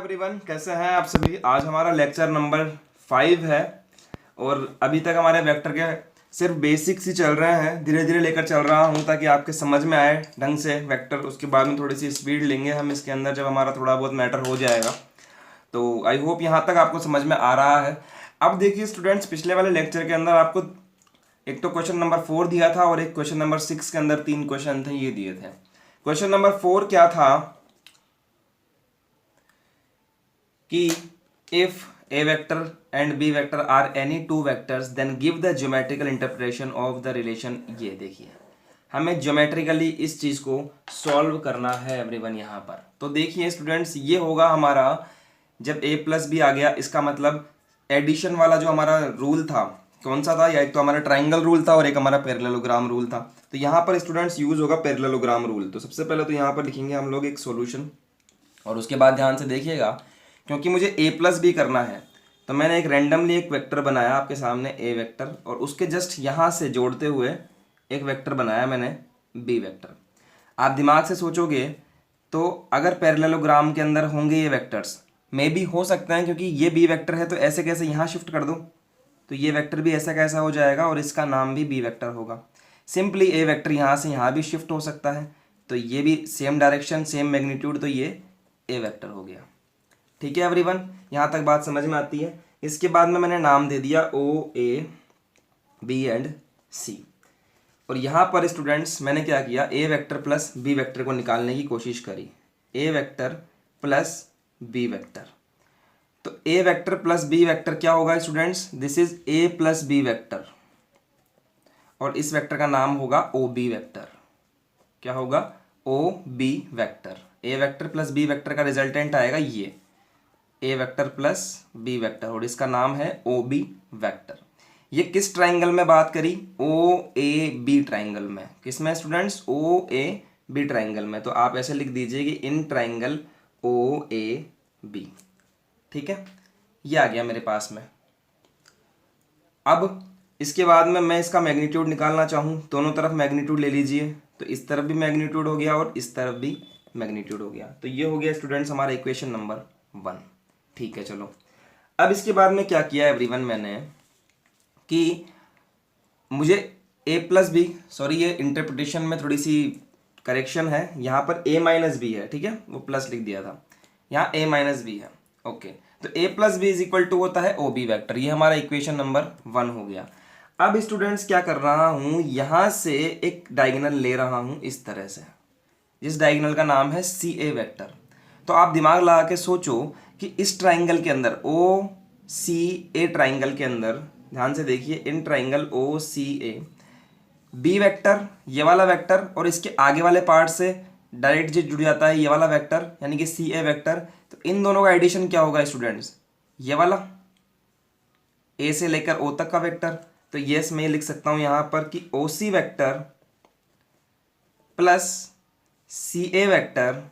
Everyone, कैसे हैं आप सभी। आज हमारा लेक्चर नंबर 5 है और अभी तक हमारे वेक्टर के सिर्फ बेसिक्स ही चल रहे हैं। धीरे धीरे लेकर चल रहा हूं ताकि आपके समझ में आए ढंग से वेक्टर। उसके बाद में थोड़ी सी स्पीड लेंगे हम इसके अंदर जब हमारा थोड़ा बहुत मैटर हो जाएगा। तो आई होप यहाँ तक आपको समझ में आ रहा है। अब देखिए स्टूडेंट्स, पिछले वाले लेक्चर के अंदर आपको एक तो क्वेश्चन नंबर 4 दिया था और एक क्वेश्चन नंबर 6 के अंदर 3 क्वेश्चन थे, ये दिए थे। क्वेश्चन नंबर 4 क्या था कि if a vector and b vector are any two vectors then give the geometrical interpretation of the relation। ये देखिए हमें ज्योमेट्रिकली इस चीज को सॉल्व करना है एवरीवन यहाँ पर। तो देखिए स्टूडेंट्स, ये होगा हमारा जब a प्लस बी आ गया, इसका मतलब एडिशन वाला जो हमारा रूल था कौन सा था, या एक तो हमारा ट्राइंगल रूल था और एक हमारा पैरेललोग्राम रूल था। तो यहाँ पर स्टूडेंट्स यूज होगा पैरेललोग्राम रूल। तो सबसे पहले तो यहाँ पर लिखेंगे हम लोग एक सॉल्यूशन और उसके बाद ध्यान से देखिएगा, क्योंकि मुझे a प्लस बी करना है तो मैंने एक रैंडमली एक वेक्टर बनाया आपके सामने a वेक्टर, और उसके जस्ट यहाँ से जोड़ते हुए एक वेक्टर बनाया मैंने b वेक्टर। आप दिमाग से सोचोगे तो अगर पैरेललोग्राम के अंदर होंगे ये वेक्टर्स, मे भी हो सकते हैं, क्योंकि ये b वेक्टर है तो ऐसे कैसे यहाँ शिफ्ट कर दो तो ये वेक्टर भी ऐसा कैसा हो जाएगा और इसका नाम भी b वेक्टर होगा। सिंपली a वेक्टर यहाँ से यहाँ भी शिफ्ट हो सकता है तो ये भी सेम डायरेक्शन सेम मैग्नीट्यूड, तो ये a वेक्टर हो गया। ठीक है एवरीवन, यहाँ तक बात समझ में आती है। इसके बाद में मैंने नाम दे दिया ओ ए बी एंड सी, और यहाँ पर स्टूडेंट्स मैंने क्या किया, A vector plus B vector को निकालने की कोशिश करी। A vector plus B vector, तो A vector plus B vector क्या होगा students, this is A plus B vector, और इस वेक्टर का नाम होगा ओ बी वेक्टर। क्या होगा, O B vector. A vector plus B vector का रिजल्टेंट आएगा ये A vector plus B vector, और इसका नाम है ओ बी वेक्टर। ये किस ट्राइंगल में बात करी, ओ ए बी ट्राइंगल में। किस में students, O A B triangle में। तो आप ऐसे लिख दीजिए कि इन ट्राइंगल ओ ए बी। ठीक है, ये आ गया मेरे पास में। अब इसके बाद में मैं इसका मैग्नीट्यूड निकालना चाहूँ, दोनों तरफ मैग्नीट्यूड ले लीजिए, तो इस तरफ भी मैग्नीट्यूड हो गया और इस तरफ भी मैग्नीट्यूड हो गया। तो ये हो गया स्टूडेंट्स हमारा इक्वेशन नंबर 1। ठीक है, चलो अब इसके बाद में क्या किया एवरीवन मैंने कि मुझे a प्लस बी, सॉरी ये इंटरप्रिटेशन में थोड़ी सी करेक्शन है, यहाँ पर a माइनस बी है, ठीक है, वो प्लस लिख दिया था, यहाँ a माइनस बी है। ओके, तो a plus B is equal to होता है ओ बी वैक्टर। ये हमारा इक्वेशन नंबर 1 हो गया। अब स्टूडेंट्स क्या कर रहा हूँ, यहाँ से एक डायगोनल ले रहा हूँ इस तरह से, जिस डायगोनल का नाम है सी ए वैक्टर। तो आप दिमाग लगा के सोचो कि इस ट्राइंगल के अंदर ओ सी ए ट्राइंगल के अंदर, ध्यान से देखिए, in triangle O C A B vector, ये वाला वेक्टर, और इसके आगे वाले पार्ट से डायरेक्ट जो जुड़ जाता है ये वाला वेक्टर यानी कि सी ए वेक्टर। तो इन दोनों का एडिशन क्या होगा स्टूडेंट्स, ये वाला ए से लेकर ओ तक का वेक्टर। तो यस, मैं लिख सकता हूं यहां पर कि ओ C vector plus C A vector,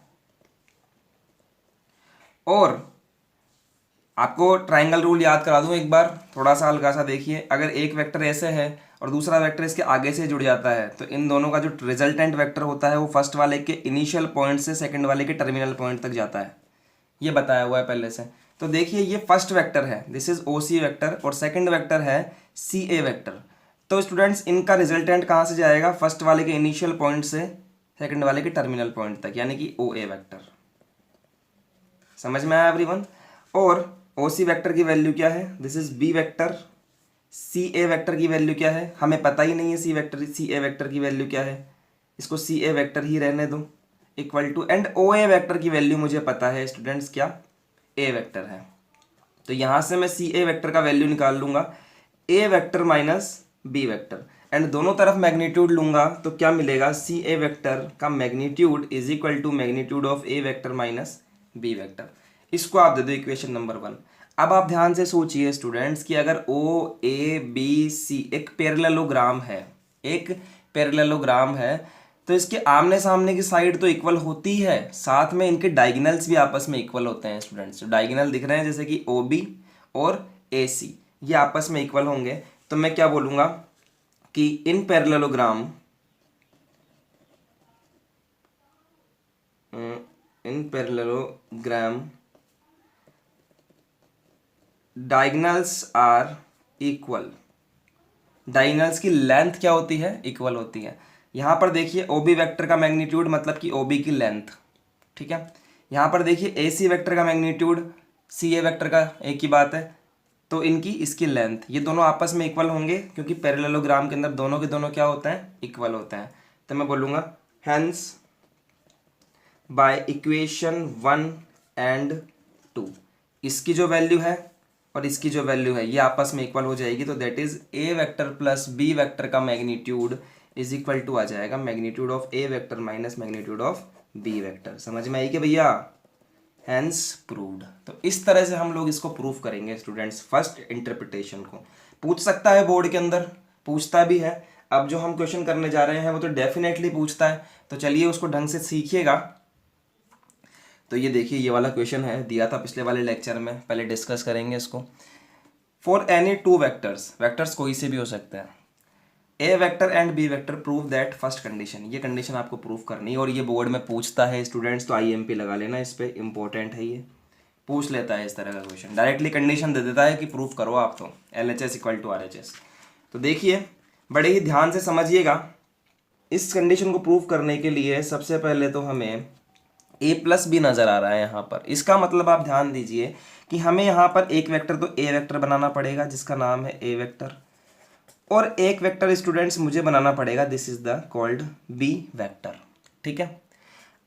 और आपको ट्राइंगल रूल याद करा दूं एक बार, थोड़ा सा हल्का सा देखिए। अगर एक वेक्टर ऐसे है और दूसरा वेक्टर इसके आगे से जुड़ जाता है तो इन दोनों का जो रिजल्टेंट वेक्टर होता है वो फर्स्ट वाले के इनिशियल पॉइंट से सेकंड वाले के टर्मिनल पॉइंट तक जाता है, ये बताया हुआ है पहले से। तो देखिए ये फर्स्ट वेक्टर है, this is O C vector, और सेकेंड वेक्टर है सी ए वेक्टर। तो स्टूडेंट्स इनका रिजल्टेंट कहाँ से जाएगा, फर्स्ट वाले के इनिशियल पॉइंट से सेकेंड वाले के टर्मिनल पॉइंट तक, यानी कि ओ ए वेक्टर। समझ में आया एवरीवन। और ओ सी वैक्टर की वैल्यू क्या है, this is B vector. C A vector की वैल्यू क्या है, हमें पता ही नहीं है सी ए वैक्टर की वैल्यू क्या है, इसको सी ए वैक्टर ही रहने दो, equal to, and O A vector की वैल्यू मुझे पता है स्टूडेंट्स, क्या ए वैक्टर है। तो यहाँ से मैं सी ए वैक्टर का वैल्यू निकाल लूंगा, A vector minus B vector, and दोनों तरफ मैग्नीट्यूड लूंगा तो क्या मिलेगा, सी ए वैक्टर का magnitude is equal to magnitude of A vector minus B vector. इसको आप दे दो इक्वेशन नंबर 1। अब आप ध्यान से सोचिए स्टूडेंट्स कि अगर ओ ए बी सी एक पैरेललोग्राम है, एक पैरेललोग्राम है, तो इसके आमने सामने की साइड तो इक्वल होती है, साथ में इनके डायगोनल्स भी आपस में इक्वल होते हैं स्टूडेंट्स। डायगोनल दिख रहे हैं जैसे कि ओ बी और ए सी, ये आपस में इक्वल होंगे। तो मैं क्या बोलूँगा कि in parallelogram diagonals are equal, diagonals की लेंथ क्या होती है, इक्वल होती है। यहाँ पर देखिए ओ बी वैक्टर का मैग्नीट्यूड मतलब कि ओ बी की लेंथ, ठीक है। यहाँ पर देखिए ए सी वैक्टर का मैग्नीट्यूड सी ए वैक्टर का एक ही बात है, तो इनकी इसकी लेंथ, ये दोनों आपस में इक्वल होंगे क्योंकि पैरेललोग्राम के अंदर दोनों के दोनों क्या होते हैं, इक्वल होते हैं। तो मैं बोलूँगा हेंस बाय इक्वेशन 1 एंड 2 इसकी जो वैल्यू है और इसकी जो वैल्यू है ये आपस में इक्वल हो जाएगी, तो that is A vector plus B vector का मैग्नीट्यूड इज इक्वल टू आ जाएगा magnitude of A vector minus magnitude of B vector. समझ में आई कि भैया, हैंस प्रूव्ड। तो इस तरह से हम लोग इसको प्रूव करेंगे स्टूडेंट्स, फर्स्ट इंटरप्रिटेशन को। पूछ सकता है बोर्ड के अंदर, पूछता भी है। अब जो हम क्वेश्चन करने जा रहे हैं वो तो डेफिनेटली पूछता है, तो चलिए उसको ढंग से सीखिएगा। तो ये देखिए ये वाला क्वेश्चन है, दिया था पिछले वाले लेक्चर में, पहले डिस्कस करेंगे इसको। For any two vectors, vectors कोई से भी हो सकते हैं, A vector and B vector prove that first condition, ये कंडीशन आपको प्रूव करनी है। और ये बोर्ड में पूछता है स्टूडेंट्स, तो IMP लगा लेना इस पर, इंपॉर्टेंट है ये, पूछ लेता है इस तरह का क्वेश्चन, डायरेक्टली कंडीशन दे देता है कि प्रूव करो आप, तो LHS इक्वल टू RHS। तो देखिए बड़े ही ध्यान से समझिएगा, इस कंडीशन को प्रूव करने के लिए सबसे पहले तो हमें a प्लस बी नज़र आ रहा है यहाँ पर। इसका मतलब आप ध्यान दीजिए कि हमें यहाँ पर एक वेक्टर तो a वेक्टर बनाना पड़ेगा जिसका नाम है a वेक्टर, और एक वेक्टर स्टूडेंट्स मुझे बनाना पड़ेगा, this is the called B vector, ठीक है।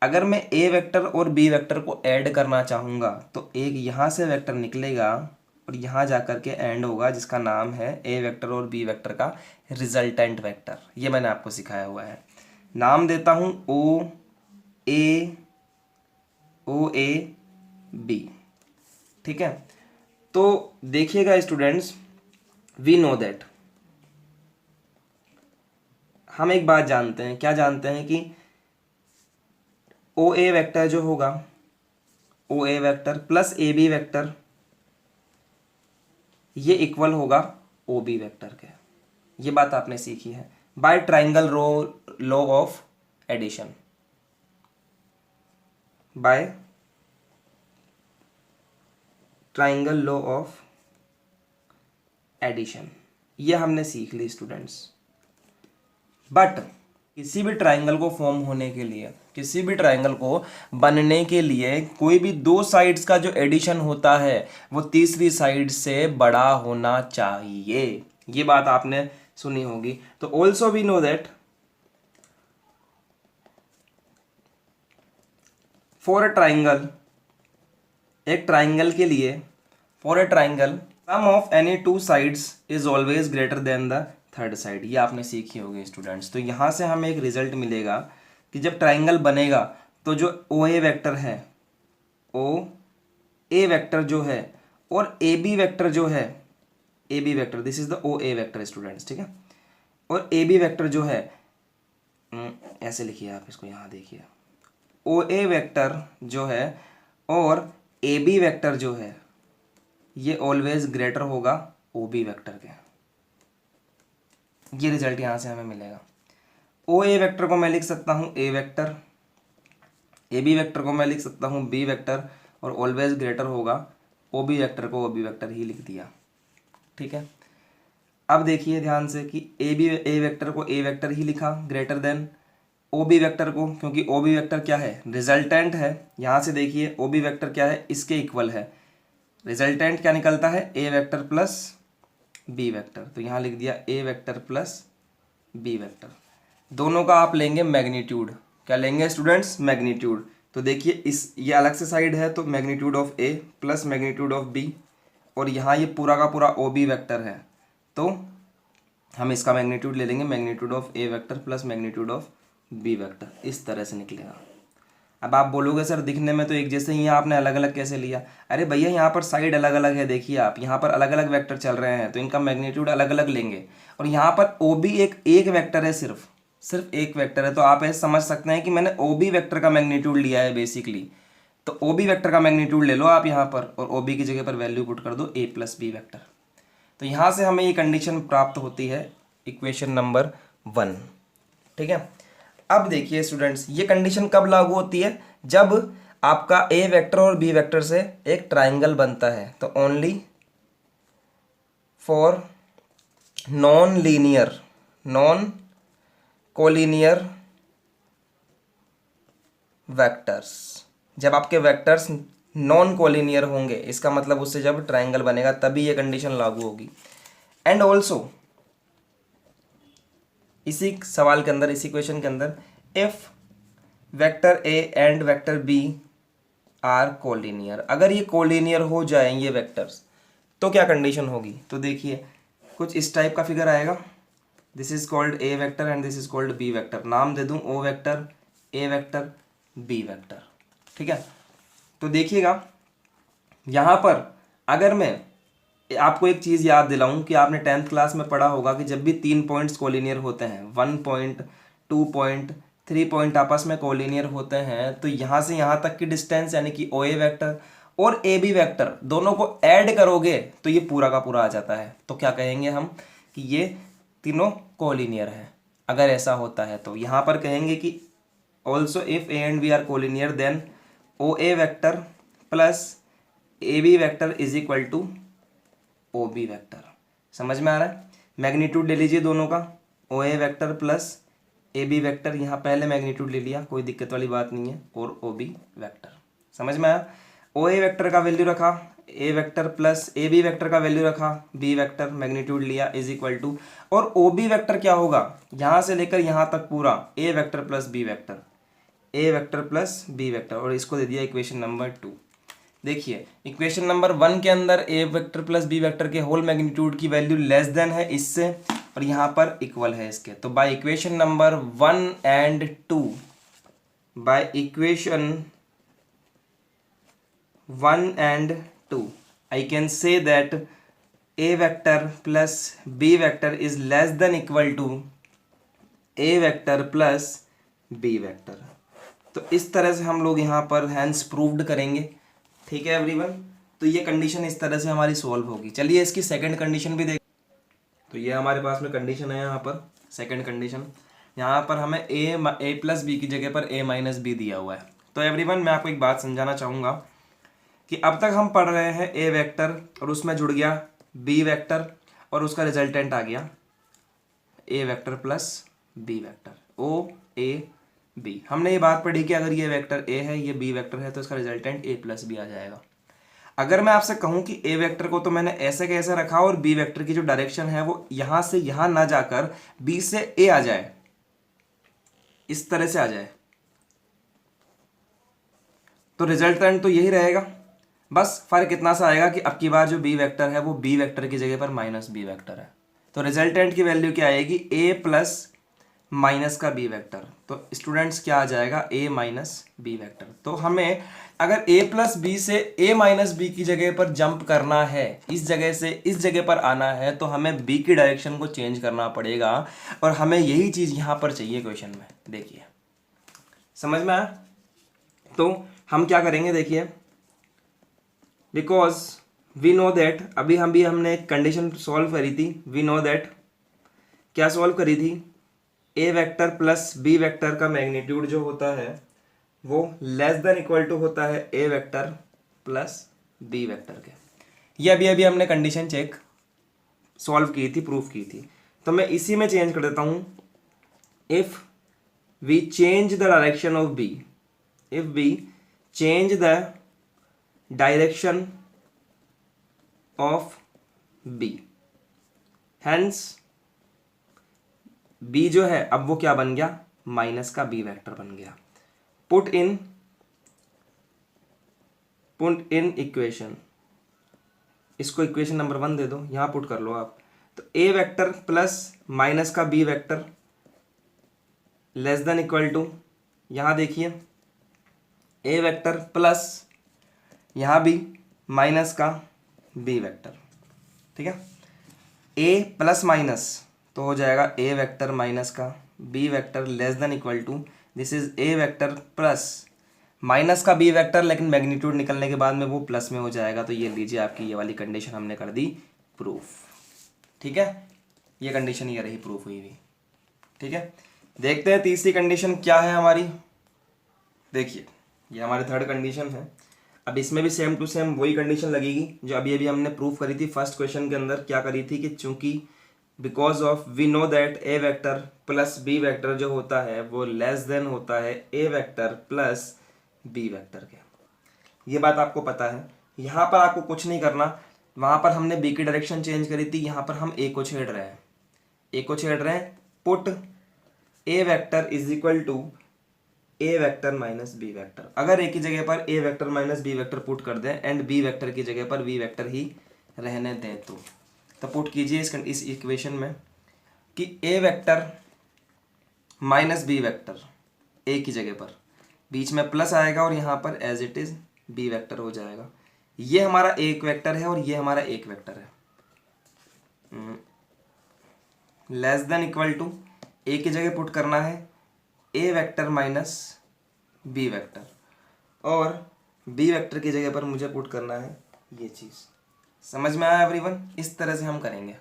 अगर मैं ए वेक्टर और बी वेक्टर को ऐड करना चाहूँगा तो एक यहाँ से वेक्टर निकलेगा और यहाँ जाकर के एंड होगा जिसका नाम है ए वेक्टर और बी वेक्टर का रिजल्टेंट वेक्टर। ये मैंने आपको सिखाया हुआ है, नाम देता हूँ ओ ए बी, ठीक है। तो देखिएगा स्टूडेंट्स, वी नो दैट, हम एक बात जानते हैं, क्या जानते हैं कि ओ ए वेक्टर जो होगा, O A vector plus A B vector, ये इक्वल होगा ओ बी वेक्टर के। ये बात आपने सीखी है by triangle law of addition, by triangle law of addition, ये हमने सीख ली स्टूडेंट्स। बट किसी भी ट्राइंगल को फॉर्म होने के लिए, किसी भी ट्राइंगल को बनने के लिए, कोई भी दो साइड्स का जो एडिशन होता है वो तीसरी साइड से बड़ा होना चाहिए। ये बात आपने सुनी होगी। तो also we know that for a triangle, एक ट्राइंगल के लिए, for a triangle sum of any two sides is always greater than the third side, ये आपने सीखी होगी स्टूडेंट्स। तो यहाँ से हमें एक रिजल्ट मिलेगा कि जब ट्राइंगल बनेगा तो जो ओ ए वेक्टर है, ओ ए वेक्टर जो है और ए बी वेक्टर जो है, A B vector, this is the O A vector students, ठीक है। और ए बी वेक्टर जो है, ऐसे लिखिए आप इसको, यहाँ देखिए, ओ ए वेक्टर जो है और ए बी वेक्टर जो है ये ऑलवेज ग्रेटर होगा ओ बी वेक्टर के। ये रिजल्ट यहाँ से हमें मिलेगा। ओ ए वेक्टर को मैं लिख सकता हूँ ए वेक्टर, ए बी वेक्टर को मैं लिख सकता हूँ बी वेक्टर, और ऑलवेज ग्रेटर होगा ओ बी वेक्टर को ओ बी वेक्टर ही लिख दिया, ठीक है। अब देखिए ध्यान से कि ए वेक्टर को ए वेक्टर ही लिखा greater than O B vector को, क्योंकि ओ बी वेक्टर क्या है, रिजल्टेंट है। यहाँ से देखिए ओ बी वेक्टर क्या है, इसके इक्वल है। रिजल्टेंट क्या निकलता है, A vector plus B vector, तो यहाँ लिख दिया ए वेक्टर प्लस बी वेक्टर। दोनों का आप लेंगे मैग्नीट्यूड, क्या लेंगे स्टूडेंट्स, मैग्नीट्यूड। तो देखिए इस ये अलग से साइड है तो magnitude of A plus magnitude of B, और यहाँ ये पूरा का पूरा ओ बी वेक्टर है तो हम इसका मैग्नीट्यूड ले लेंगे, magnitude of A vector plus magnitude of B vector, इस तरह से निकलेगा। अब आप बोलोगे सर दिखने में तो एक जैसे ही आपने अलग अलग कैसे लिया, अरे भैया यहाँ पर साइड अलग अलग है, देखिए आप यहाँ पर अलग अलग वेक्टर चल रहे हैं तो इनका मैग्नीट्यूड अलग अलग लेंगे, और यहाँ पर ओ बी एक वेक्टर है, सिर्फ एक वेक्टर है, तो आप ऐसे समझ सकते हैं कि मैंने ओ बी वेक्टर का मैग्नीट्यूड लिया है बेसिकली। तो ओ बी वेक्टर का मैग्नीट्यूड ले लो आप यहाँ पर, और ओ बी की जगह पर वैल्यू पुट कर दो ए प्लस बी वेक्टर। तो यहाँ से हमें ये कंडीशन प्राप्त होती है, इक्वेशन नंबर 1, ठीक है। अब देखिए स्टूडेंट्स, ये कंडीशन कब लागू होती है, जब आपका ए वेक्टर और बी वेक्टर से एक ट्राइंगल बनता है, तो only for non collinear vectors. जब आपके वेक्टर्स नॉन कोलिनियर होंगे, इसका मतलब उससे जब ट्रायंगल बनेगा तभी ये कंडीशन लागू होगी। एंड ऑल्सो इसी सवाल के अंदर, इसी क्वेश्चन के अंदर, if vector A and vector B are collinear, अगर ये कोलिनियर हो जाए ये वेक्टर्स, तो क्या कंडीशन होगी? तो देखिए कुछ इस टाइप का फिगर आएगा। This is called A vector and this is called B vector. नाम दे दूं O vector, A vector, B vector. ठीक है, तो देखिएगा यहाँ पर अगर मैं आपको एक चीज़ याद दिलाऊं कि आपने 10th क्लास में पढ़ा होगा कि जब भी 3 पॉइंट्स कोलिनियर होते हैं, 1 पॉइंट, 2 पॉइंट, 3 पॉइंट आपस में कोलिनियर होते हैं, तो यहाँ से यहाँ तक की डिस्टेंस यानी कि ओ ए वैक्टर और ए बी वैक्टर दोनों को ऐड करोगे तो ये पूरा का पूरा आ जाता है। तो क्या कहेंगे हम कि ये तीनों कोलिनियर हैं। अगर ऐसा होता है तो यहाँ पर कहेंगे कि also if A and B are collinear then O A vector plus A B vector is equal to O B vector. समझ में आ रहा है? मैग्नीट्यूड ले लीजिए दोनों का, O A vector plus A B vector, यहाँ पहले मैग्नीट्यूड ले लिया, कोई दिक्कत वाली बात नहीं है, और ओ बी वैक्टर। समझ में आया? ओ ए वैक्टर का वैल्यू रखा, A vector plus A B vector का वैल्यू रखा, बी वैक्टर मैग्नीट्यूड लिया इज इक्वल टू, और ओ बी वैक्टर क्या होगा, यहाँ से लेकर यहाँ तक पूरा ए वैक्टर प्लस बी वैक्टर, ए वैक्टर प्लस बी वैक्टर, और इसको दे दिया इक्वेशन नंबर 2। देखिए इक्वेशन नंबर 1 के अंदर A vector plus B vector के होल मैग्नीट्यूड की वैल्यू लेस देन है इससे, और यहाँ पर इक्वल है इसके। तो by equation number 1 and 2, by equation 1 and 2 I can say that A vector plus B vector is less than equal to A vector plus B vector. तो इस तरह से हम लोग यहाँ पर हैंस प्रूव्ड करेंगे। ठीक है एवरीवन, तो ये कंडीशन इस तरह से हमारी सॉल्व होगी। चलिए इसकी सेकंड कंडीशन भी देख। तो ये हमारे पास में कंडीशन है यहाँ पर सेकंड कंडीशन। यहाँ पर हमें ए प्लस बी की जगह पर ए माइनस बी दिया हुआ है। तो एवरीवन मैं आपको एक बात समझाना चाहूँगा कि अब तक हम पढ़ रहे हैं ए वेक्टर और उसमें जुड़ गया बी वेक्टर और उसका रिजल्टेंट आ गया A vector plus B vector, O A B. हमने ये बात पढ़ी कि अगर ये वेक्टर ए है, ये बी वेक्टर है, तो इसका रिजल्टेंट ए प्लस बी आ जाएगा। अगर मैं आपसे कहूं कि ए वेक्टर को तो मैंने ऐसे कैसे रखा और बी वेक्टर की जो डायरेक्शन है वो यहां से यहां ना जाकर बी से ए आ जाए, इस तरह से आ जाए, तो रिजल्टेंट तो यही रहेगा। बस फर्क इतना सा आएगा कि अब की बार जो बी वेक्टर है वो बी वेक्टर की जगह पर माइनस बी वेक्टर है। तो रिजल्टेंट की वैल्यू क्या आएगी, ए प्लस माइनस का बी वेक्टर। तो स्टूडेंट्स क्या आ जाएगा, ए माइनस बी वेक्टर। तो हमें अगर ए प्लस बी से ए माइनस बी की जगह पर जंप करना है, इस जगह से इस जगह पर आना है, तो हमें बी की डायरेक्शन को चेंज करना पड़ेगा, और हमें यही चीज़ यहाँ पर चाहिए क्वेश्चन में। देखिए समझ में आया? तो हम क्या करेंगे, देखिए बिकॉज वी नो दैट, अभी हमने एक कंडीशन सॉल्व करी थी। वी नो दैट क्या सॉल्व करी थी, ए वेक्टर प्लस बी वेक्टर का मैग्नीट्यूड जो होता है वो लेस देन इक्वल टू होता है A vector plus B vector के। ये अभी हमने कंडीशन चेक सॉल्व की थी, प्रूफ की थी। तो मैं इसी में चेंज कर देता हूँ, if we change the direction of B, if we change the direction of B, hence B जो है अब वो क्या बन गया, माइनस का बी वेक्टर बन गया। पुट इन इक्वेशन, इसको इक्वेशन नंबर 1 दे दो, यहां पुट कर लो आप। तो ए वेक्टर प्लस माइनस का B vector less than equal to, यहां देखिए ए वेक्टर प्लस यहां भी माइनस का बी वेक्टर। ठीक है, ए प्लस माइनस तो हो जाएगा ए वेक्टर माइनस का B vector less than equal to, this is A vector plus minus का बी वेक्टर, लेकिन मैग्नीट्यूड निकलने के बाद में वो प्लस में हो जाएगा। तो ये लीजिए आपकी ये वाली कंडीशन हमने कर दी प्रूफ। ठीक है, ये कंडीशन ये रही प्रूफ हुई हुई। ठीक है, देखते हैं तीसरी कंडीशन क्या है हमारी। देखिए ये हमारी थर्ड कंडीशन है। अब इसमें भी सेम टू सेम वही कंडीशन लगेगी जो अभी अभी हमने प्रूफ करी थी फर्स्ट क्वेश्चन के अंदर। क्या करी थी कि चूंकि because of we know that A vector plus B vector जो होता है वो लेस देन होता है A vector plus B vector के। ये बात आपको पता है। यहाँ पर आपको कुछ नहीं करना, वहाँ पर हमने बी की डायरेक्शन चेंज करी थी, यहाँ पर हम ए को छेड़ रहे हैं। ए को छेड़ रहे हैं, put A vector is equal to A vector minus B vector. अगर ए की जगह पर A vector minus B vector put कर दें एंड बी वेक्टर की जगह पर बी वेक्टर ही रहने दें तो पुट कीजिए इस इक्वेशन में कि A vector minus B vector A की जगह पर बीच में प्लस आएगा और यहाँ पर as it is B vector हो जाएगा। ये हमारा एक वेक्टर है और ये हमारा एक वेक्टर है। लेस देन इक्वल टू ए की जगह पुट करना है A vector minus B vector और बी वेक्टर की जगह पर मुझे पुट करना है ये चीज़। समझ में आया एवरीवन? इस तरह से हम करेंगे।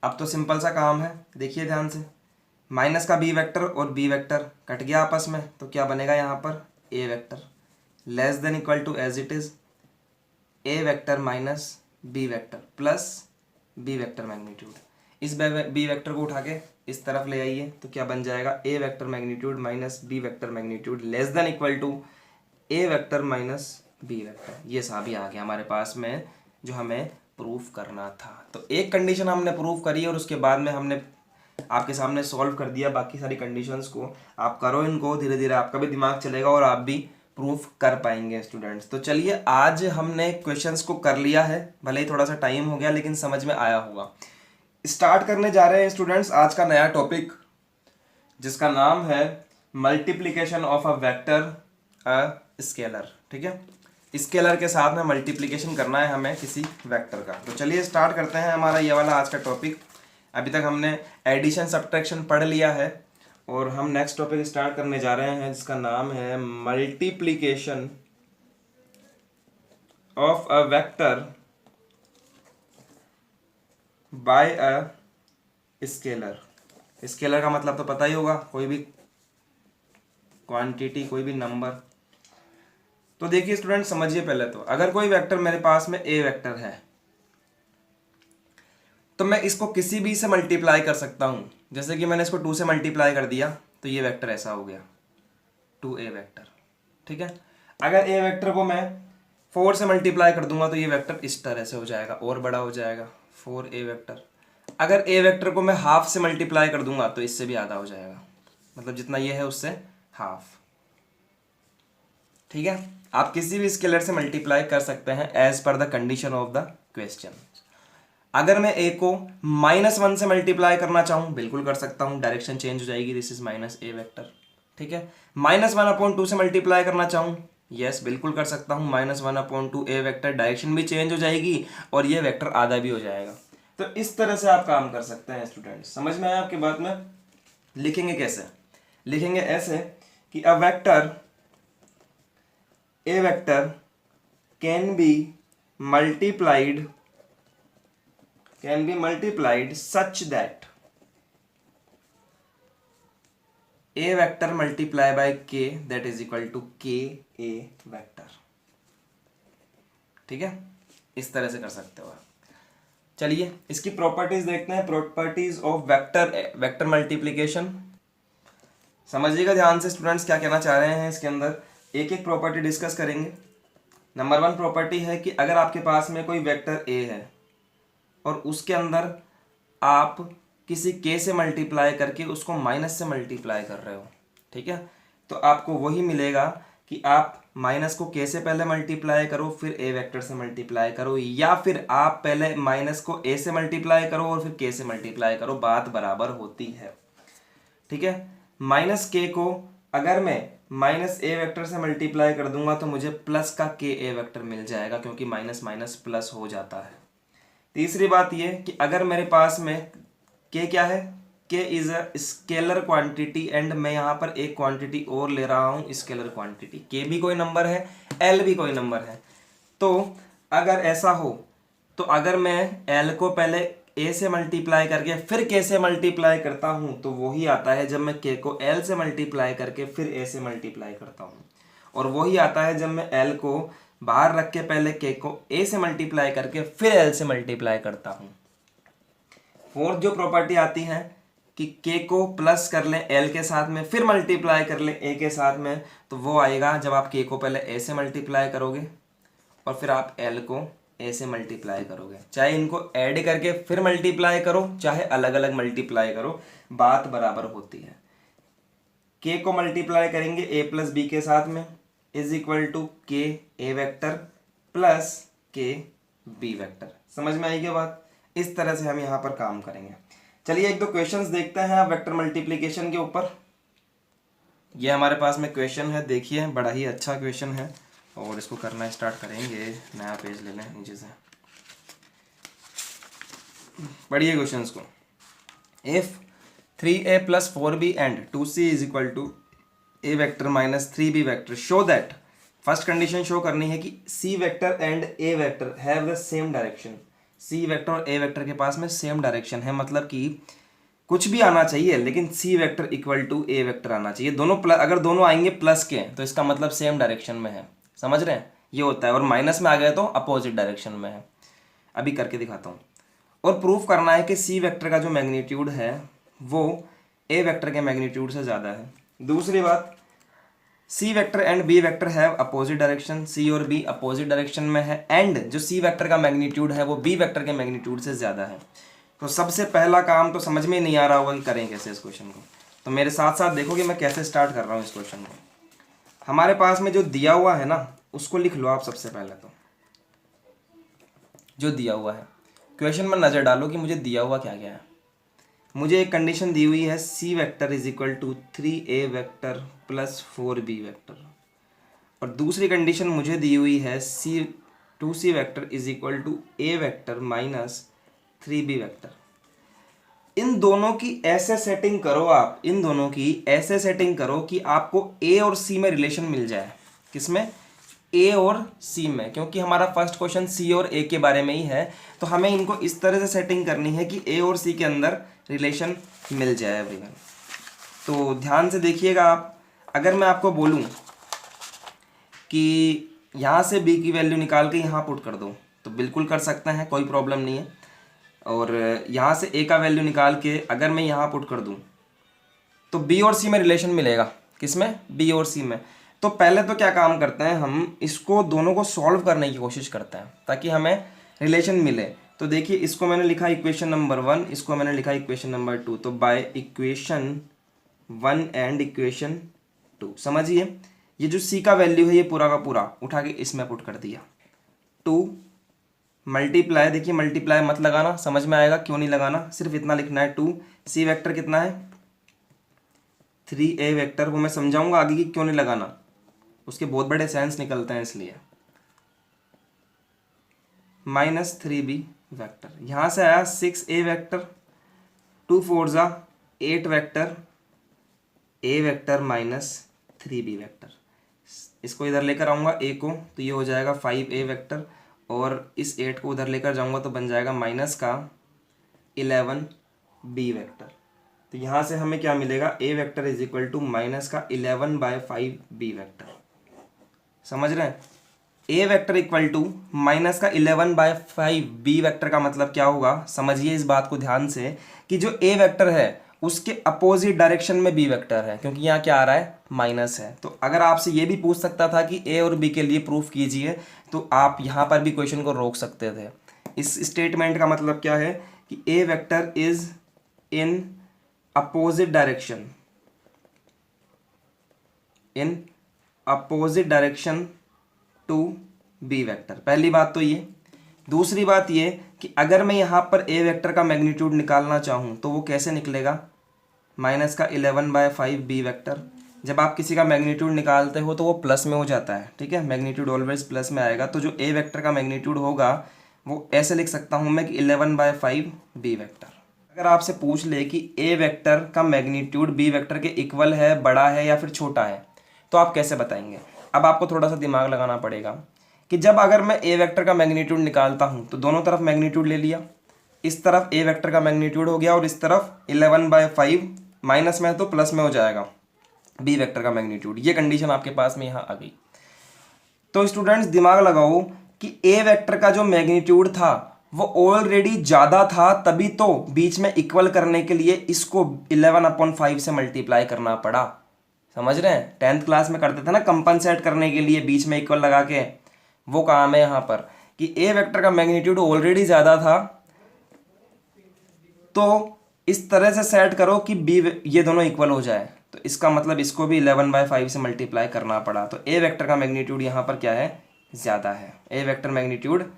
अब तो सिंपल सा काम है, देखिए ध्यान से। माइनस का बी वेक्टर और बी वेक्टर कट गया आपस में, तो क्या बनेगा यहाँ पर A vector less than equal to as it is A vector minus B vector plus B vector magnitude. इस बी वेक्टर को उठा के इस तरफ ले आइए तो क्या बन जाएगा A vector magnitude minus B vector magnitude less than equal to A vector minus B vector. ये सा भी आ गया हमारे पास में जो हमें प्रूफ करना था। तो एक कंडीशन हमने प्रूफ करी और उसके बाद में हमने आपके सामने सॉल्व कर दिया बाकी सारी कंडीशंस को। आप करो इनको, धीरे धीरे आपका भी दिमाग चलेगा और आप भी प्रूफ कर पाएंगे स्टूडेंट्स। तो चलिए आज हमने क्वेश्चंस को कर लिया है, भले ही थोड़ा सा टाइम हो गया लेकिन समझ में आया होगा। स्टार्ट करने जा रहे हैं स्टूडेंट्स आज का नया टॉपिक जिसका नाम है multiplication of a vector a scalar. ठीक है, स्केलर के साथ में मल्टीप्लिकेशन करना है हमें किसी वेक्टर का। तो चलिए स्टार्ट करते हैं हमारा ये वाला आज का टॉपिक। अभी तक हमने एडिशन सब्ट्रैक्शन पढ़ लिया है और हम नेक्स्ट टॉपिक स्टार्ट करने जा रहे हैं जिसका नाम है multiplication of a vector by a scalar. Scalar का मतलब तो पता ही होगा, कोई भी क्वांटिटी, कोई भी नंबर। तो देखिए स्टूडेंट समझिए पहले तो, अगर कोई वेक्टर मेरे पास में ए वेक्टर है तो मैं इसको किसी भी से मल्टीप्लाई कर सकता हूं। जैसे कि मैंने इसको 2 से मल्टीप्लाई कर दिया तो ये वेक्टर ऐसा हो गया 2a वेक्टर। ठीक है, अगर ए वेक्टर को मैं 4 से मल्टीप्लाई कर दूंगा तो ये वेक्टर इस तरह से हो जाएगा और बड़ा हो जाएगा 4a वेक्टर। अगर ए वेक्टर को मैं हाफ से मल्टीप्लाई कर दूंगा तो इससे भी आधा हो जाएगा, मतलब जितना ये है उससे हाफ। ठीक है, आप किसी भी स्केलर से मल्टीप्लाई कर सकते हैं as per the condition of the question. अगर मैं ए को -1 से मल्टीप्लाई करना चाहूं बिल्कुल कर सकता हूं, डायरेक्शन चेंज हो जाएगी, this is minus A vector. ठीक है, -1/2 से मल्टीप्लाई करना चाहूं, यस बिल्कुल कर सकता हूं, -1/2 ए वेक्टर, डायरेक्शन भी चेंज हो जाएगी और ये वेक्टर आधा भी हो जाएगा। तो इस तरह से आप काम कर सकते हैं स्टूडेंट। समझ में आया आपकी बात में? लिखेंगे कैसे? लिखेंगे ऐसे कि a vector A vector can be multiplied such that a vector multiply by k that is equal to k a vector। ठीक है, इस तरह से कर सकते हो आप। चलिए इसकी प्रॉपर्टीज देखते हैं, प्रॉपर्टीज ऑफ वेक्टर मल्टीप्लिकेशन। समझिएगा ध्यान से स्टूडेंट्स क्या कहना चाह रहे हैं इसके अंदर, एक एक प्रॉपर्टी डिस्कस करेंगे। नंबर 1 प्रॉपर्टी है कि अगर आपके पास में कोई वेक्टर ए है और उसके अंदर आप किसी k से मल्टीप्लाई करके उसको माइनस से मल्टीप्लाई कर रहे हो, ठीक है, तो आपको वही मिलेगा कि आप माइनस को k से पहले मल्टीप्लाई करो फिर a वेक्टर से मल्टीप्लाई करो, या फिर आप पहले माइनस को a से मल्टीप्लाई करो और फिर k से मल्टीप्लाई करो, बात बराबर होती है। ठीक है, माइनस k को अगर मैं माइनस a वेक्टर से मल्टीप्लाई कर दूंगा तो मुझे प्लस का k a वेक्टर मिल जाएगा, क्योंकि माइनस माइनस प्लस हो जाता है। तीसरी बात ये कि अगर मेरे पास में k क्या है, k is a scalar quantity and मैं यहाँ पर एक क्वांटिटी और ले रहा हूँ स्केलर क्वांटिटी, k भी कोई नंबर है, l भी कोई नंबर है। तो अगर ऐसा हो तो अगर मैं l को पहले a से मल्टीप्लाई करके फिर k से मल्टीप्लाई करता हूँ तो वही आता है जब मैं k को l से मल्टीप्लाई करके फिर a से मल्टीप्लाई करता हूँ। और वही आता है जब मैं एल को बाहर रख के पहले के को ए से मल्टीप्लाई करके फिर एल से मल्टीप्लाई करता हूँ। फोर्थ जो प्रॉपर्टी आती है कि के को प्लस कर लें एल के साथ में फिर मल्टीप्लाई कर लें ए के साथ में, तो वो आएगा जब आप के को पहले ए से मल्टीप्लाई करोगे और फिर आप एल को ए से मल्टीप्लाई करोगे। चाहे इनको ऐड करके फिर मल्टीप्लाई करो, चाहे अलग अलग मल्टीप्लाई करो, बात बराबर होती है। के को मल्टीप्लाई करेंगे ए प्लस बी के साथ में इज इक्वल टू के ए वेक्टर प्लस के बी वेक्टर। समझ में आई क्या बात? इस तरह से हम यहाँ पर काम करेंगे। चलिए एक दो क्वेश्चंस देखते हैं आप वेक्टर मल्टीप्लिकेशन के ऊपर। ये हमारे पास में क्वेश्चन है, देखिए बड़ा ही अच्छा क्वेश्चन है और इसको करना स्टार्ट करेंगे। नया पेज ले लें नीचे से, पढ़िए क्वेश्चंस को। If 3a + 4b and 2c is equal to a vector minus 3b vector, show that, first condition show करनी है कि c vector and a vector have the same direction. c vector और a वेक्टर के पास में same direction है, मतलब कि कुछ भी आना चाहिए लेकिन c vector equal to a vector आना चाहिए। दोनों अगर दोनों आएंगे प्लस के तो इसका मतलब सेम डायरेक्शन में है, समझ रहे हैं? ये होता है। और माइनस में आ गए तो अपोजिट डायरेक्शन में है। अभी करके दिखाता हूँ। और प्रूफ करना है कि c वेक्टर का जो मैग्नीट्यूड है वो a वेक्टर के मैग्नीट्यूड से ज़्यादा है। दूसरी बात, c vector and b vector have opposite direction, c और b अपोजिट डायरेक्शन में है, एंड जो c वेक्टर का मैग्नीट्यूड है वो b वेक्टर के मैग्नीट्यूड से ज़्यादा है। तो सबसे पहला काम तो समझ में नहीं आ रहा होगा कि करें कैसे इस क्वेश्चन को, तो मेरे साथ साथ देखो कि मैं कैसे स्टार्ट कर रहा हूँ इस क्वेश्चन को। हमारे पास में जो दिया हुआ है ना उसको लिख लो आप सबसे पहले। तो जो दिया हुआ है क्वेश्चन में नज़र डालो कि मुझे दिया हुआ क्या क्या है। मुझे एक कंडीशन दी हुई है c vector is equal to 3a vector plus 4b vector, और दूसरी कंडीशन मुझे दी हुई है 2c vector is equal to a vector minus 3b vector. इन दोनों की ऐसे सेटिंग करो आप, इन दोनों की ऐसे सेटिंग करो कि आपको a और c में रिलेशन मिल जाए। किसमें? a और c में, क्योंकि हमारा फर्स्ट क्वेश्चन c और a के बारे में ही है, तो हमें इनको इस तरह से सेटिंग करनी है कि a और c के अंदर रिलेशन मिल जाए एवरीवन। तो ध्यान से देखिएगा आप। अगर मैं आपको बोलूं कि यहाँ से b की वैल्यू निकाल के यहाँ पुट कर दो तो बिल्कुल कर सकते हैं, कोई प्रॉब्लम नहीं है। और यहाँ से a का वैल्यू निकाल के अगर मैं यहाँ पुट कर दूँ तो b और c में रिलेशन मिलेगा। किसमें? b और c में। तो पहले तो क्या काम करते हैं, हम इसको दोनों को सॉल्व करने की कोशिश करते हैं ताकि हमें रिलेशन मिले। तो देखिए इसको मैंने लिखा इक्वेशन नंबर 1, इसको मैंने लिखा इक्वेशन नंबर 2। तो बाय इक्वेशन 1 एंड इक्वेशन 2 समझिए, ये जो c का वैल्यू है ये पूरा का पूरा उठा के इसमें पुट कर दिया। 2 मल्टीप्लाई, देखिए मल्टीप्लाई मत लगाना, समझ में आएगा क्यों नहीं लगाना, सिर्फ इतना लिखना है 2। c वेक्टर कितना है? 3a वेक्टर, वो मैं समझाऊंगा आगे कि क्यों नहीं लगाना, उसके बहुत बड़े सेंस निकलते हैं इसलिए। माइनस 3b वेक्टर, यहाँ से आया 6a वेक्टर, 2 4 जा 8 vector, a vector minus 3b vector. इसको इधर लेकर आऊँगा a को तो ये हो जाएगा 5a वेक्टर, और इस 8 को उधर लेकर जाऊँगा तो बन जाएगा माइनस का 11b वेक्टर। तो यहाँ से हमें क्या मिलेगा? a vector is equal to minus का 11/5b वेक्टर। समझ रहे हैं? a vector equal to minus का 11/5b वेक्टर का मतलब क्या होगा, समझिए इस बात को ध्यान से कि जो a वेक्टर है उसके अपोजिट डायरेक्शन में b वेक्टर है, क्योंकि यहाँ क्या आ रहा है? माइनस है। तो अगर आपसे ये भी पूछ सकता था कि a और b के लिए प्रूफ कीजिए तो आप यहाँ पर भी क्वेश्चन को रोक सकते थे। इस स्टेटमेंट का मतलब क्या है कि a vector is in opposite direction, in opposite direction to B vector. पहली बात तो ये। दूसरी बात ये कि अगर मैं यहाँ पर a वेक्टर का मैग्नीट्यूड निकालना चाहूँ तो वो कैसे निकलेगा? माइनस का 11/5b वेक्टर। जब आप किसी का मैग्नीट्यूड निकालते हो तो वो प्लस में हो जाता है, ठीक है, मैग्नीट्यूड ऑलवेज प्लस में आएगा। तो जो a वेक्टर का मैग्नीट्यूड होगा वो ऐसे लिख सकता हूँ मैं कि 11/5b वेक्टर। अगर आपसे पूछ ले कि a वेक्टर का मैग्नीट्यूड b वेक्टर के इक्वल है, बड़ा है या फिर छोटा है, तो आप कैसे बताएंगे? अब आपको थोड़ा सा दिमाग लगाना पड़ेगा कि जब अगर मैं a वेक्टर का मैग्नीट्यूड निकालता हूँ तो दोनों तरफ मैग्नीट्यूड ले लिया, इस तरफ a वेक्टर का मैग्नीट्यूड हो गया और इस तरफ 11/5 माइनस में तो प्लस में हो जाएगा b वेक्टर का मैग्नीट्यूड। ये कंडीशन आपके पास में यहाँ आ गई। तो स्टूडेंट्स दिमाग लगाओ कि ए वेक्टर का जो मैग्नीट्यूड था वो ऑलरेडी ज़्यादा था, तभी तो बीच में इक्वल करने के लिए इसको 11/5 से मल्टीप्लाई करना पड़ा। समझ रहे हैं, 10th क्लास में करते थे ना कंपनसेट करने के लिए बीच में इक्वल लगा के, वो काम है यहाँ पर कि ए वेक्टर का मैग्नीट्यूड ऑलरेडी ज़्यादा था, तो इस तरह से सेट करो कि बी ये दोनों इक्वल हो जाए, तो इसका मतलब इसको भी 11/5 से मल्टीप्लाई करना पड़ा। तो ए वेक्टर का मैग्नीट्यूड यहाँ पर क्या है, ज़्यादा है। A vector magnitude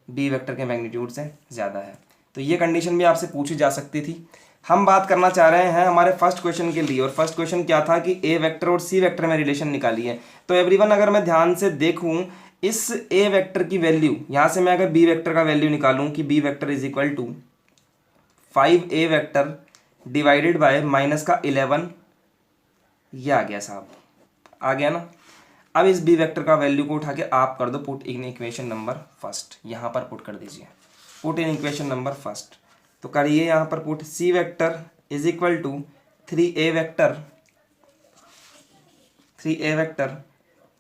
B vector के मैग्नीट्यूड से ज़्यादा है। तो ये कंडीशन भी आपसे पूछी जा सकती थी। हम बात करना चाह रहे हैं हमारे फर्स्ट क्वेश्चन के लिए, और फर्स्ट क्वेश्चन क्या था कि ए वेक्टर और सी वेक्टर में रिलेशन निकाली है। तो एवरीवन अगर मैं ध्यान से देखूं इस ए वेक्टर की वैल्यू, यहाँ से मैं अगर बी वेक्टर का वैल्यू निकालूं कि B vector is equal to 5a vector divided by minus का 11, ये आ गया साहब, आ गया ना। अब इस बी वेक्टर का वैल्यू को उठा के आप कर दो put in equation number first, यहाँ पर पुट कर दीजिए put in equation number first. तो करिए यहाँ पर put C vector is equal to 3a vector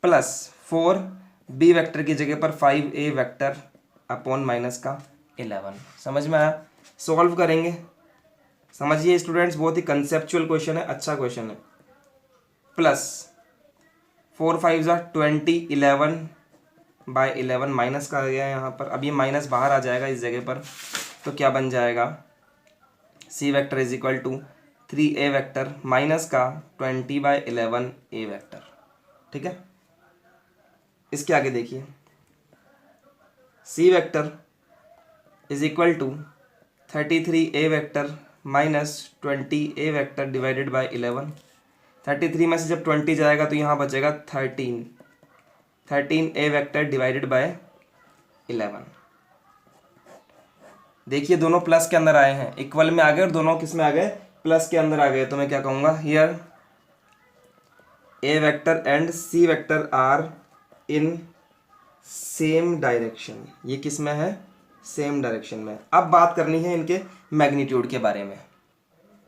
plus 4b vector की जगह पर 5a वेक्टर अपॉन माइनस का 11। समझ में आया? सॉल्व करेंगे। समझिए स्टूडेंट्स, बहुत ही कंसेप्चुअल क्वेश्चन है, अच्छा क्वेश्चन है। प्लस 4 5 20, 11/11 माइनस का आ गया यहाँ पर। अब ये माइनस बाहर आ जाएगा इस जगह पर, तो क्या बन जाएगा, C vector is equal to 3a vector minus का 20/11 ए वेक्टर। ठीक है, इसके आगे देखिए, C vector is equal to 33a vector minus 20a vector divided by 11। 33 में से जब 20 जाएगा तो यहाँ बचेगा 13a वेक्टर डिवाइडेड बाय 11। देखिए दोनों प्लस के अंदर आए हैं, इक्वल में आ गए, और दोनों किस में आ गए, प्लस के अंदर आ गए। तो मैं क्या कहूँगा, here A vector and C vector are in same direction. ये किस में है, सेम डायरेक्शन में। अब बात करनी है इनके मैग्नीट्यूड के बारे में,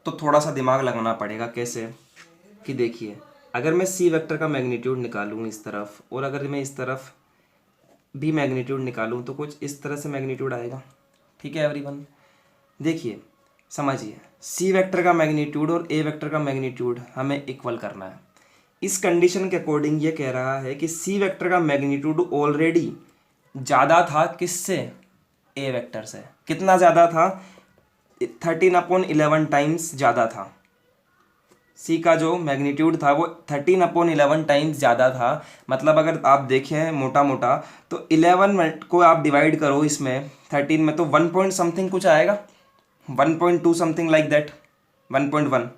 तो थोड़ा सा दिमाग लगाना पड़ेगा। कैसे कि देखिए, अगर मैं सी वेक्टर का मैग्नीट्यूड निकालूँ इस तरफ, और अगर मैं इस तरफ भी मैग्नीट्यूड निकालूँ, तो कुछ इस तरह से मैग्नीट्यूड आएगा। ठीक है एवरीवन, देखिए समझिए, सी वेक्टर का मैग्नीट्यूड और ए वेक्टर का मैग्नीट्यूड हमें इक्वल करना है। इस कंडीशन के अकॉर्डिंग ये कह रहा है कि सी वेक्टर का मैग्नीट्यूड ऑलरेडी ज़्यादा था किससे, ए वेक्टर से। कितना ज़्यादा था, 13/11 टाइम्स ज़्यादा था। सी का जो मैग्नीट्यूड था वो 13/11 टाइम्स ज़्यादा था। मतलब अगर आप देखें मोटा मोटा, तो 11 को आप डिवाइड करो इसमें 13 में, तो 1 पॉइंट समथिंग कुछ आएगा, 1.2 समथिंग लाइक दैट, 1.1।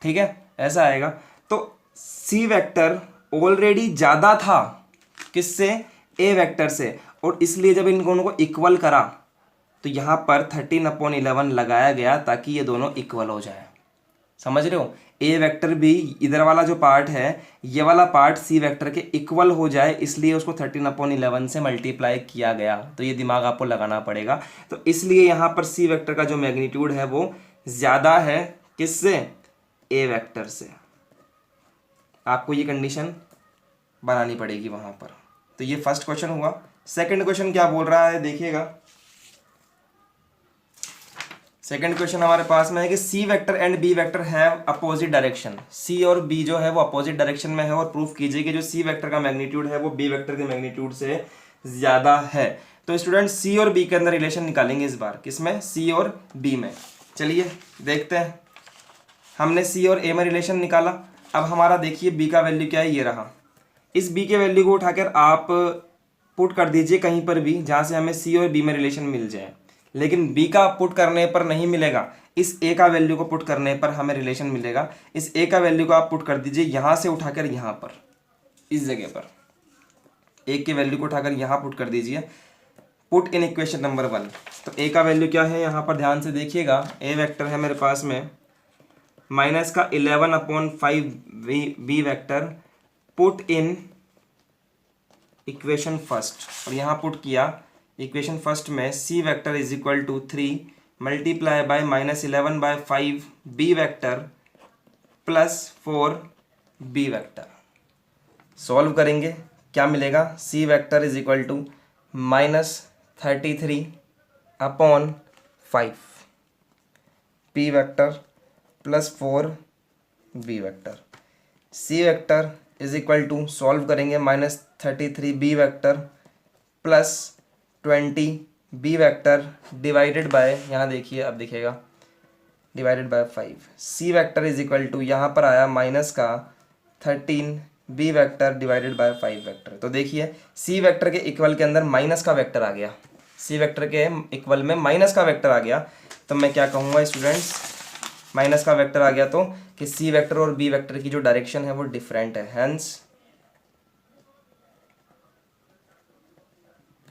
ठीक है, ऐसा आएगा। तो सी वेक्टर ऑलरेडी ज़्यादा था किससे, ए वेक्टर से, और इसलिए जब इन दोनों को इक्वल करा तो यहाँ पर 13/11 लगाया गया ताकि ये दोनों इक्वल हो जाए। समझ रहे हो, ए वेक्टर भी इधर वाला जो पार्ट है, ये वाला पार्ट सी वेक्टर के इक्वल हो जाए, इसलिए उसको 13/11 से मल्टीप्लाई किया गया। तो ये दिमाग आपको लगाना पड़ेगा। तो इसलिए यहाँ पर सी वेक्टर का जो मैग्नीट्यूड है वो ज़्यादा है किससे, ए वेक्टर से। आपको ये कंडीशन बनानी पड़ेगी वहाँ पर। तो ये फर्स्ट क्वेश्चन हुआ। सेकंड क्वेश्चन क्या बोल रहा है, देखिएगा। सेकंड क्वेश्चन हमारे पास में है कि C vector and B vector have opposite direction. C और बी जो है वो अपोजिट डायरेक्शन में है, और प्रूफ कीजिए कि जो सी वेक्टर का मैग्नीट्यूड है वो बी वेक्टर के मैग्नीट्यूड से ज़्यादा है। तो स्टूडेंट सी और बी के अंदर रिलेशन निकालेंगे इस बार, किसमें, सी और बी में। चलिए देखते हैं। हमने सी और ए में रिलेशन निकाला। अब हमारा देखिए बी का वैल्यू क्या है, ये रहा। इस बी के वैल्यू को उठाकर आप पुट कर दीजिए कहीं पर भी जहाँ से हमें सी और बी में रिलेशन मिल जाए। लेकिन बी का पुट करने पर नहीं मिलेगा, इस ए का वैल्यू को पुट करने पर हमें रिलेशन मिलेगा। इस ए का वैल्यू को आप पुट कर दीजिए यहाँ से उठाकर यहाँ पर, इस जगह पर ए के वैल्यू को उठाकर यहाँ पुट कर दीजिए, पुट इन इक्वेशन नंबर 1। तो ए का वैल्यू क्या है, यहाँ पर ध्यान से देखिएगा। ए वेक्टर है मेरे पास में माइनस का 11/5 B vector, put in equation first, और यहाँ पुट किया इक्वेशन फर्स्ट में C vector is equal to 3 multiply by -11/5 B vector plus 4 B vector. Solve करेंगे, क्या मिलेगा, C vector is equal to -33/5, P vector plus 4 B vector. C vector is equal to solve करेंगे -33 B vector plus 20 B vector divided by, यहाँ देखिए अब दिखेगा, divided by 5। C vector is equal to यहाँ पर आया माइनस का 13 B vector divided by 5 vector. तो देखिए सी वेक्टर के इक्वल के अंदर माइनस का वेक्टर आ गया, सी वेक्टर के इक्वल में माइनस का वेक्टर आ गया। तो मैं क्या कहूँगा स्टूडेंट्स, माइनस का वेक्टर आ गया तो कि सी वेक्टर और बी वेक्टर की जो डायरेक्शन है वो डिफरेंट है, hence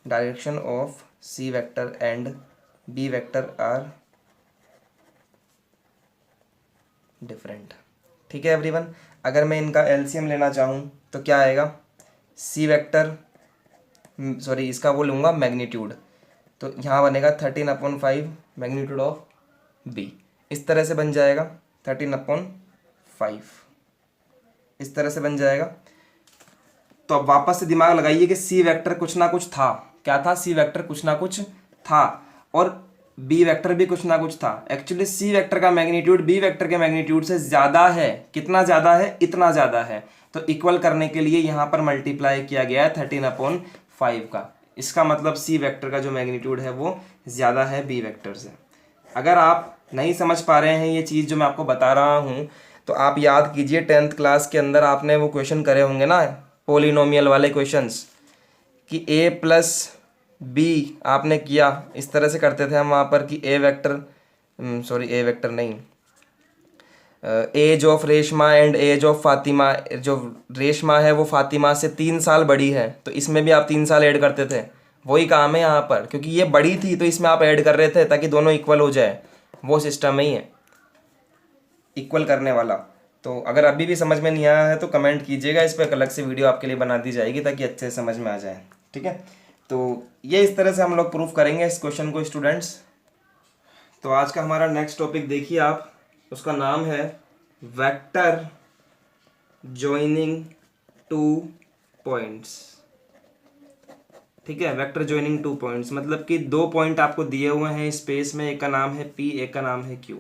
direction of C vector and B vector are different. ठीक है एवरीवन। अगर मैं इनका एलसीएम लेना चाहूँ तो क्या आएगा, सी वेक्टर सॉरी इसका वो लूँगा मैग्नीट्यूड, तो यहाँ बनेगा 13/5 मैग्नीट्यूड ऑफ बी, इस तरह से बन जाएगा 13/5, इस तरह से बन जाएगा। तो अब वापस से दिमाग लगाइए कि सी वेक्टर कुछ ना कुछ था, क्या था, सी वेक्टर कुछ ना कुछ था और बी वेक्टर भी कुछ ना कुछ था। एक्चुअली सी वेक्टर का मैग्नीट्यूड बी वेक्टर के मैग्नीट्यूड से ज़्यादा है, कितना ज़्यादा है, इतना ज़्यादा है। तो इक्वल करने के लिए यहाँ पर मल्टीप्लाई किया गया है 13/5 का, इसका मतलब सी वेक्टर का जो मैग्नीट्यूड है वो ज़्यादा है बी वेक्टर से। अगर आप नहीं समझ पा रहे हैं ये चीज़ जो मैं आपको बता रहा हूँ, तो आप याद कीजिए 10th क्लास के अंदर आपने वो क्वेश्चन करे होंगे ना, पोलिनोमियल वाले क्वेश्चंस, कि a प्लस बी आपने किया, इस तरह से करते थे हम वहाँ पर कि ए वेक्टर नहीं, age of Reshma and age of Fatima, जो रेशमा है वो फातिमा से 3 साल बड़ी है, तो इसमें भी आप 3 साल ऐड करते थे। वही काम है यहाँ पर, क्योंकि ये बड़ी थी तो इसमें आप ऐड कर रहे थे ताकि दोनों इक्वल हो जाए, वो सिस्टम ही है इक्वल करने वाला। तो अगर अभी भी समझ में नहीं आया है तो कमेंट कीजिएगा, इस पर एक अलग से वीडियो आपके लिए बना दी जाएगी ताकि अच्छे से समझ में आ जाए। ठीक है, तो ये इस तरह से हम लोग प्रूफ करेंगे इस क्वेश्चन को स्टूडेंट्स। तो आज का हमारा नेक्स्ट टॉपिक देखिए आप, उसका नाम है वेक्टर जॉइनिंग 2 पॉइंट्स। ठीक है, वेक्टर जॉइनिंग 2 पॉइंट्स मतलब कि 2 पॉइंट आपको दिए हुए हैं स्पेस में, एक का नाम है P, एक का नाम है Q।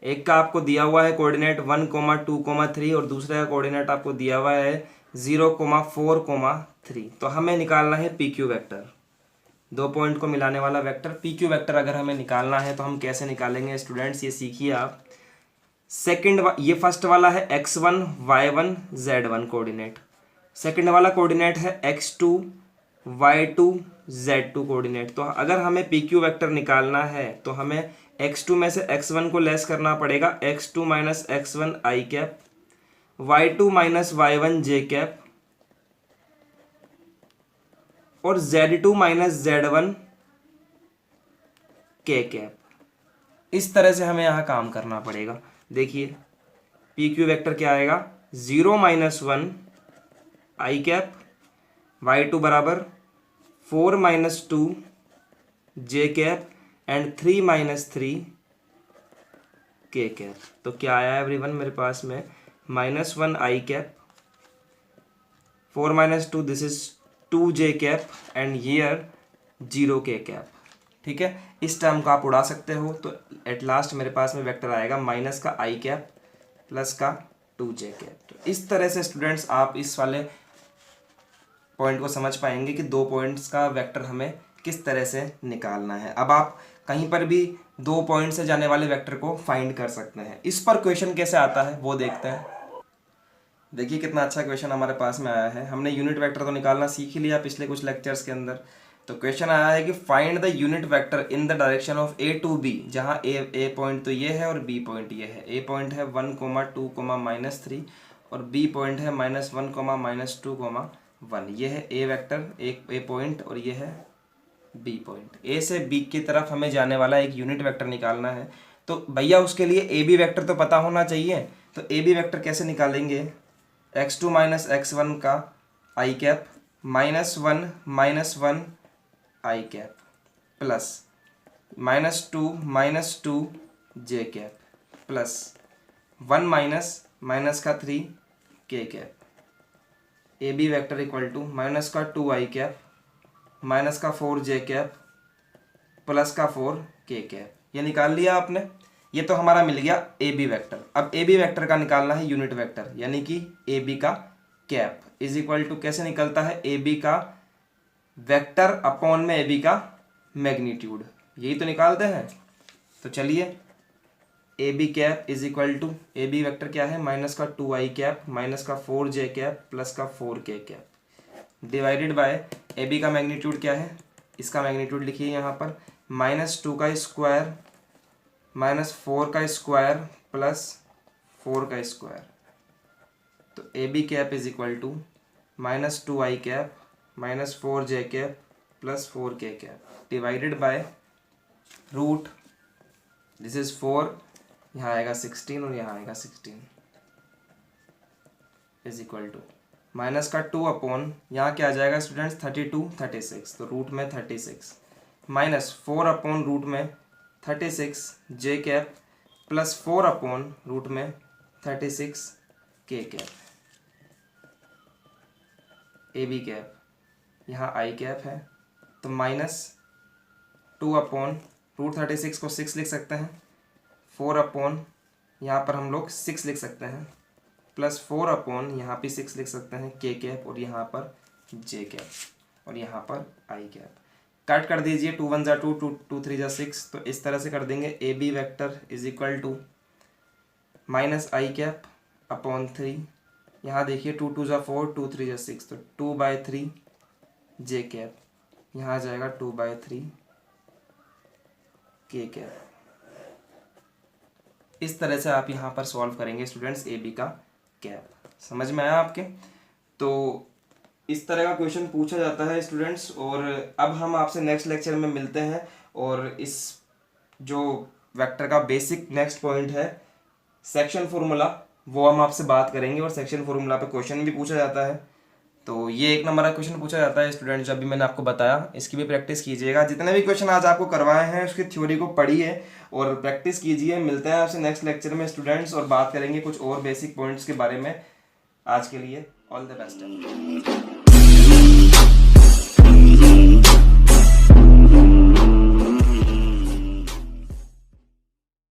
एक का आपको दिया हुआ है कोऑर्डिनेट 1, 2, 3 और दूसरे का कोऑर्डिनेट आपको दिया हुआ है 0, 4, 3। तो हमें निकालना है PQ वेक्टर, 2 पॉइंट को मिलाने वाला वेक्टर PQ वेक्टर अगर हमें निकालना है तो हम कैसे निकालेंगे स्टूडेंट्स, ये सीखिए आप। सेकंड ये फर्स्ट वाला है x1, y1, z1 coordinate, second वाला कोऑर्डिनेट है x2, y2, z2 कोऑर्डिनेट। तो अगर हमें PQ वेक्टर निकालना है तो हमें x2 में से x1 को लेस करना पड़ेगा, x2 minus x1 i cap, y2 minus y1 j cap और z2 minus z1 k cap. इस तरह से हमें यहाँ काम करना पड़ेगा। देखिए PQ वेक्टर क्या आएगा, 0 माइनस 1 i कैप, y2 बराबर 4 minus 2 j cap and 3 minus 3 k cap. तो क्या आया एवरीवन मेरे पास में, -1 i cap, 4 minus 2 this is 2 j cap and here 0 k cap. ठीक है, इस टर्म को आप उड़ा सकते हो। तो एट लास्ट मेरे पास में वेक्टर आएगा माइनस का i कैप प्लस का 2 j कैप। तो इस तरह से स्टूडेंट्स आप इस वाले पॉइंट को समझ पाएंगे कि 2 पॉइंट्स का वेक्टर हमें किस तरह से निकालना है। अब आप कहीं पर भी 2 पॉइंट से जाने वाले वेक्टर को फाइंड कर सकते हैं। इस पर क्वेश्चन कैसे आता है वो देखते हैं। देखिए कितना अच्छा क्वेश्चन हमारे पास में आया है। हमने यूनिट वेक्टर तो निकालना सीख ही लिया पिछले कुछ लेक्चर्स के अंदर। तो क्वेश्चन आया है कि find the unit vector in the direction of A to B, जहाँ A पॉइंट तो ये है और B पॉइंट ये है। A पॉइंट है 1, 2, -3 और B पॉइंट है -1, -2, 1। ये है A वेक्टर, एक A पॉइंट और ये है B पॉइंट। A से B की तरफ हमें जाने वाला एक यूनिट वेक्टर निकालना है। तो भैया उसके लिए AB वेक्टर तो पता होना चाहिए। तो AB वेक्टर कैसे निकालेंगे, x2 माइनस x1 का i cap, -1 i cap plus -2 j cap plus 1 minus का 3 k cap. A B vector equal to minus का 2i कैप माइनस का 4j कैप प्लस का 4k कैप। ये निकाल लिया आपने। ये तो हमारा मिल गया ए बी वैक्टर। अब ए बी वैक्टर का निकालना है यूनिट वेक्टर, यानी कि ए बी का कैप इज इक्वल टू कैसे निकलता है, ए बी का वेक्टर अपॉन में ए बी का मैग्नीट्यूड, यही तो निकालते हैं। तो चलिए A B cap is equal to A B vector क्या है, माइनस का 2i कैप माइनस का 4j कैप प्लस का 4k cap divided by A B का मैग्नीट्यूड क्या है, इसका मैग्नीट्यूड लिखिए यहाँ पर, -2 का स्क्वायर माइनस 4 का स्क्वायर प्लस 4 का स्क्वायर। तो A B cap is equal to -2i cap minus 4j cap plus 4k cap divided by root, this is 4, यहाँ आएगा 16 और यहाँ आएगा 16 इज इक्वल टू माइनस का 2 अपॉन यहाँ क्या आ जाएगा स्टूडेंट्स 32 36, तो रूट में 36 माइनस 4 अपॉन रूट में 36j cap plus 4 upon root में 36k cap. A B cap यहाँ i कैप है, तो -2 अपॉन रूट 36 को 6 लिख सकते हैं, 4 अपॉन यहाँ पर हम लोग 6 लिख सकते हैं, प्लस 4 अपॉन यहाँ पे 6 लिख सकते हैं k कैप और यहाँ पर j कैप और यहाँ पर i कैप। कट कर दीजिए, 2 1 जा 2, 2 3 जा 6, तो इस तरह से कर देंगे A B vector is equal to -i cap upon 3, यहाँ देखिए 2 2 जा 4, 2 3 जा 6, तो 2/3 j कैप, यहाँ आ जाएगा 2/3 k कैप। इस तरह से आप यहाँ पर सॉल्व करेंगे स्टूडेंट्स ए बी का कैप। समझ में आया आपके? तो इस तरह का क्वेश्चन पूछा जाता है स्टूडेंट्स। और अब हम आपसे नेक्स्ट लेक्चर में मिलते हैं और इस जो वेक्टर का बेसिक नेक्स्ट पॉइंट है सेक्शन फॉर्मूला, वो हम आपसे बात करेंगे। और सेक्शन फॉर्मूला पे क्वेश्चन भी पूछा जाता है, तो ये 1 नंबर का क्वेश्चन पूछा जाता है स्टूडेंट्स। जब भी मैंने आपको बताया, इसकी भी प्रैक्टिस कीजिएगा। जितने भी क्वेश्चन आज आपको करवाए हैं उसकी थ्योरी को पढ़िए और प्रैक्टिस कीजिए। मिलते हैं आपसे नेक्स्ट लेक्चर में स्टूडेंट्स और बात करेंगे कुछ और बेसिक पॉइंट्स के बारे में। आज के लिए ऑल द बेस्ट।